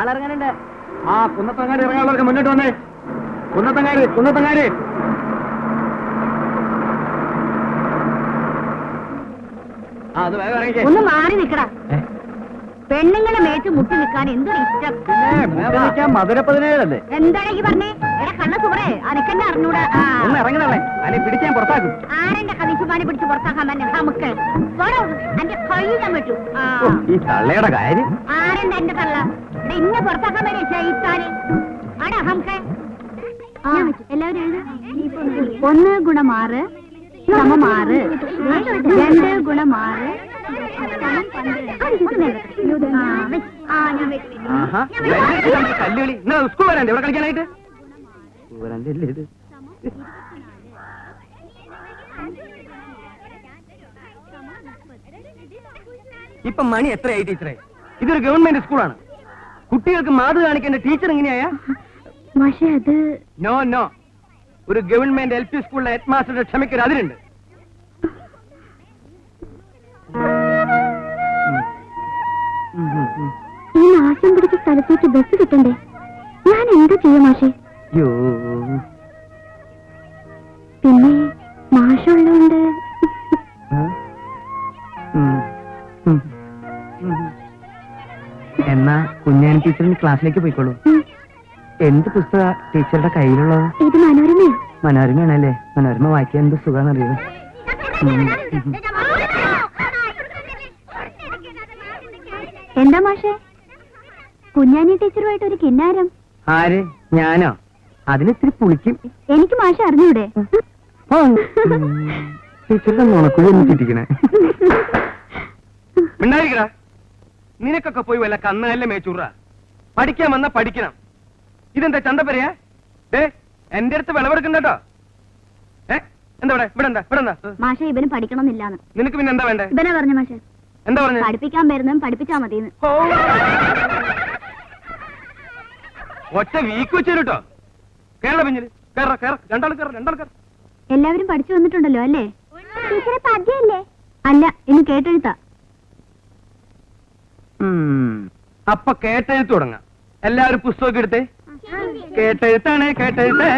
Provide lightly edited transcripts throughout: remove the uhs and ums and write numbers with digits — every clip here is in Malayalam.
ആളിറങ്ങാനുണ്ട്. ആ കുന്നത്തങ്ങാടി ഇറങ്ങാനുള്ളവർക്ക് മുന്നോട്ട് വന്നേ. കുന്നത്തങ്ങാടി അത് വേഗം ഇറങ്ങിക്കേ. ഒന്ന് മാറി നിക്കടാ. പെണ്ണുങ്ങളെ മേച്ച് മുട്ടി നിൽക്കാൻ എന്തൊരു ഇഷ്ടം. മധുര 17 എന്താണെങ്കി പറഞ്ഞേ? എടാ കണ്ണ സുമറേ, അനക്കെന്നെ അറിഞ്ഞൂടാ. ഒന്ന് ഇറങ്ങണല്ലേ, അല്ലെ പിടിക്കാൻ പുറത്താക്കും. ആരെന്റെ കവിശുമാനെ പിടിച്ച് പുറത്താക്കാൻ തന്നെ നമുക്ക് എന്റെ കൈ ഞാൻ പറ്റൂ. ഈ തള്ളയുടെ കാര്യം ആരെന്താ എന്റെ തള്ള? ഇന്നെ പുറത്താക്കാൻ വരെ ചെയ്യിച്ചാല് ആടാ നമുക്ക്. എല്ലാവരും എഴുതും. 1 ഗുണം 6 സമം 6. 2 ഗുണം 6 കല്ലുകളി. സ്കൂൾ വരാണ്ട് ഇവിടെ കളിക്കാനായിട്ട് ഇത്. ഇപ്പൊ മണി എത്രയായി ടീച്ചറെ? ഇതൊരു ഗവൺമെന്റ് സ്കൂളാണ്. കുട്ടികൾക്ക് മാതൃ കാണിക്കേണ്ട ടീച്ചർ എങ്ങനെയാ? നോ നോ, ഒരു ഗവൺമെന്റ് LP സ്കൂളിലെ ഹെഡ് മാസ്റ്ററുടെ ക്ഷമയ്ക്കൊരു അതിരുണ്ട്. ഈ നാശം പിടിച്ച സ്ഥലത്തേക്ക് ബസ് കിട്ടണ്ടേ? ഞാൻ എന്താ ചെയ്യാം മാഷേ? പിന്നെ മാഷുള്ളോണ്ട് എന്നാ കുഞ്ഞാൻ ടീച്ചറിന് ക്ലാസ്സിലേക്ക് പോയിക്കോളൂ. എന്ത് പുസ്തക ടീച്ചറുടെ കയ്യിലുള്ളത്? ഇത് മനോരമയോ? മനോരമയാണല്ലേ. മനോരമ വായിക്കാൻ എന്ത് സുഖാന്നറിയോ? എന്താ മാഷേ കുഞ്ഞാനി ടീച്ചറുമായിട്ട് ഒരു കിന്നാരം? ആര്? ഞാനോ? അതിനിത്തിരി പുളിക്കും. എനിക്ക് മാഷ അറിഞ്ഞൂടെ? ടീച്ചറുടെ നുണക്കുഴി ഒന്ന് ചുറ്റിക്കണേ. മിണ്ടായിരിക്കടാ. നിനക്കൊക്കെ പോയി വല്ല കന്നല്ലേ മേച്ചൂറ. പഠിക്കാൻ വന്നാ പഠിക്കണം. ഇതെന്താ ചന്തപ്പരയാ? എന്റെ അടുത്ത് വിളവെടുക്കണ്ടോ? എന്താ ഇവിടെ എന്താ മാഷ ഇവന് പഠിക്കണമെന്നില്ലാന്ന്. നിനക്ക് പിന്നെ എന്താ വേണ്ടേ? ഇവനാ പറഞ്ഞ മാഷ. എന്താ പറഞ്ഞു? പഠിപ്പിക്കാൻ വരുന്നതും പഠിപ്പിച്ചാ മതിന്ന്. ഒറ്റ വീക്ക് വെച്ചേട്ടോ. കേരള പിഞ്ഞില് രണ്ടാൾ കയറ. എല്ലാവരും പഠിച്ചു വന്നിട്ടുണ്ടല്ലോ അല്ലേ? ടീച്ചറെ പദ്യല്ലേ? അല്ല, ഇന്ന് കേട്ടെഴുത്താ. അപ്പൊ കേട്ടെഴുത്ത് തുടങ്ങാം. എല്ലാവരും പുസ്തകം എടുത്തേ. കേട്ടെഴുത്താണ് കേട്ടെഴുത്ത്.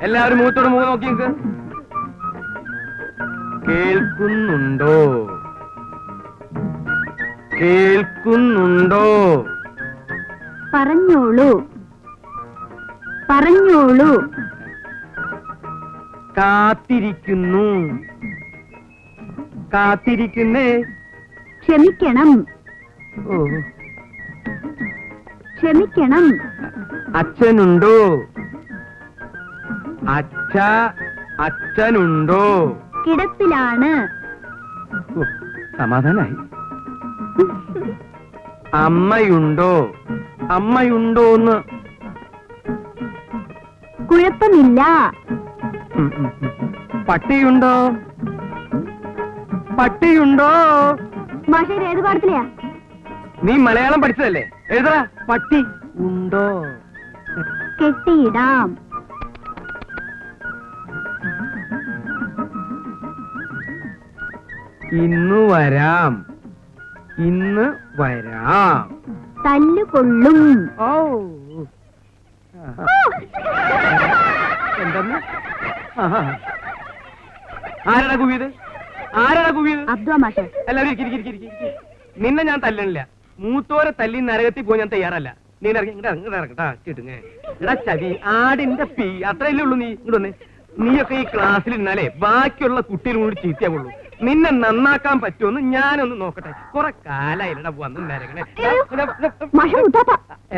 എല്ലാവരും മുഖത്തോട് മുഖം നോക്കി നിൽക്ക്. കേൾക്കുന്നുണ്ടോ? പറഞ്ഞോളൂ. കാത്തിരിക്കുന്നേ. ക്ഷമിക്കണം. അച്ഛനുണ്ടോ? അച്ഛനുണ്ടോ? കിടപ്പിലാണ്. സമാധാനായി. അമ്മയുണ്ടോന്ന്? കുഴപ്പമില്ല. പട്ടിയുണ്ടോ? മാഷേ ഏത് പാടത്തിലെയാ? നീ മലയാളം പഠിച്ചതല്ലേ? എഴുതറ. പട്ടി ഉണ്ടോ? കെട്ടിയിടാം. ഇന്ന് വരാം. തല്ലുകൊള്ളും. എന്തെന്ന്? ആരാടാ കുവിയത്? അബ്ദുവാ മാഷേ. എല്ലാവരും നിന്നെ ഞാൻ തല്ലണില്ല. മൂത്തോരെ തല്ലി നരകത്തിൽ പോയി ഞാൻ തയ്യാറല്ല. നീ ഇറങ്ങട്ടാ കിട്ടുങ്ങ. എടാ ചവി ആടിന്റെ പീ അത്രയല്ലേ ഉള്ളൂ. നീ ഇങ്ങോട്ട് വന്നേ. നീയൊക്കെ ഈ ക്ലാസ്സിൽ ഇന്നാലേ ബാക്കിയുള്ള കുട്ടികളും കൂടി ചീത്തയാവുള്ളൂ. നിന്നെ നന്നാക്കാൻ പറ്റുമെന്ന് ഞാനൊന്ന് നോക്കട്ടെ. കുറെ കാലായില്ലടാ വന്ന് നരകണേ.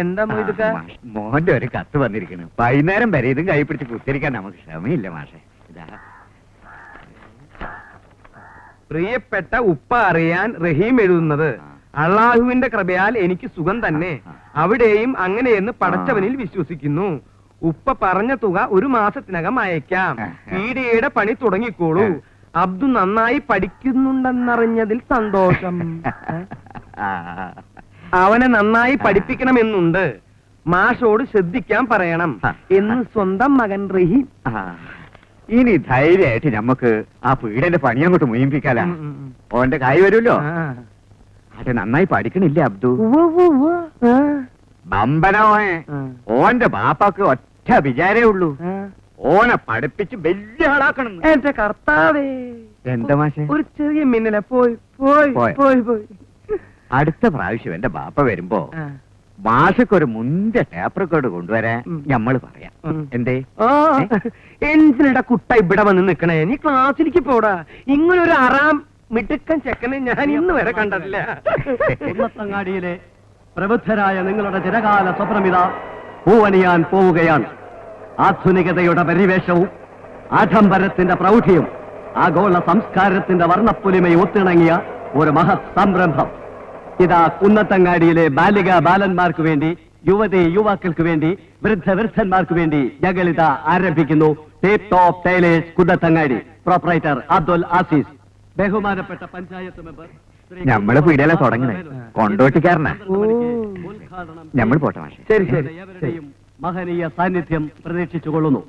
എന്താ മോയിതൊക്കെ? മോന്റെ ഒരു കത്ത് വന്നിരിക്കുന്നു. വൈകുന്നേരം വരെ ഇതും കൈ പിടിച്ച് കുത്തിരിക്കാൻ നമുക്ക് ക്ഷമയില്ല മാഷെ. പ്രിയപ്പെട്ട ഉപ്പ അറിയാൻ റഹീം എഴുതുന്നത്. അള്ളാഹുവിന്റെ കൃപയാൽ എനിക്ക് സുഖം തന്നെ. അവിടെയും അങ്ങനെയെന്ന് പടച്ചവനിൽ വിശ്വസിക്കുന്നു. ഉപ്പ പറഞ്ഞ തുക 1 മാസത്തിനകം അയക്കാം. പീഡിയയുടെ പണി തുടങ്ങിക്കോളൂ. അബ്ദു നന്നായി പഠിക്കുന്നുണ്ടെന്നറിഞ്ഞതിൽ സന്തോഷം. അവനെ നന്നായി പഠിപ്പിക്കണമെന്നുണ്ട്. മാഷോട് ശ്രദ്ധിക്കാൻ പറയണം എന്ന് സ്വന്തം മകൻ റഹീം. ഇനി ധൈര്യമായിട്ട് നമുക്ക് ആ പീഡന്റെ പണി അങ്ങോട്ട് മുയിപ്പിക്കാലാ. ഓന്റെ കായ് വരുമല്ലോ. പക്ഷെ നന്നായി പഠിക്കണില്ല അബ്ദു. ബമ്പനോയെ ഓന്റെ ബാപ്പാക്ക് ഒറ്റ വിചാരേ ഉള്ളൂ, ഓനെ പഠിപ്പിച്ച് വലിയ ആളാക്കണം. എന്റെ കർത്താവേ, എന്താ മാഷെ? ഒരു ചെറിയ മിന്നല പോയി പോയി പോയോ? പോയി പോയി. അടുത്ത പ്രാവശ്യം എന്റെ ബാപ്പ വരുമ്പോ മാഷക്കൊരു മുന്തിയ ടേപ്പ് റെക്കോർഡ് കൊണ്ടുവരാൻ ഞമ്മള് പറയാം. എന്തേ? എന്തിനടാ കുട്ട ഇവിടെ വന്ന് നിക്കണേ? നീ ക്ലാസ്സിലേക്ക് പോടാ. ഇങ്ങനൊരു അറാം മിടുക്കൻ ചെക്കനെ ഞാൻ ഇന്ന് വരെ കണ്ടിട്ടില്ല. കുന്നത്തങ്ങാടിയിലെ പ്രബുദ്ധരായ നിങ്ങളുടെ ചിരകാല സ്വപ്നമിത പൂവണിയാൻ പോവുകയാണ്. ആധുനികതയുടെ പരിവേഷവും ആഡംബരത്തിന്റെ പ്രൗഢിയും ആഗോള സംസ്കാരത്തിന്റെ വർണ്ണപ്പൊലിമയും ഒത്തിണങ്ങിയ ഒരു മഹത് സംരംഭം ഇതാ കുന്നത്തങ്ങാടിയിലെ ബാലിക ബാലന്മാർക്ക് വേണ്ടി, യുവതി യുവാക്കൾക്ക് വേണ്ടി, വൃദ്ധന്മാർക്ക് വേണ്ടി ഞങ്ങളിത ആരംഭിക്കുന്നു. Tape top tailors Kunnathangadi. Proprietor Abdul Azeez. ബഹുമാനപ്പെട്ട പഞ്ചായത്ത് മെമ്പർ ഞമ്മള് പീടിയല തുടങ്ങണേ, കൊണ്ടോട്ടിക്കാരനാ. ഉദ്ഘാടനം ഞമ്മൾ പോട്ടെ മാഷെ. ശരി ശരി. ഏവരുടെയും മഹനീയ സാന്നിധ്യം പ്രതീക്ഷിച്ചുകൊള്ളുന്നു.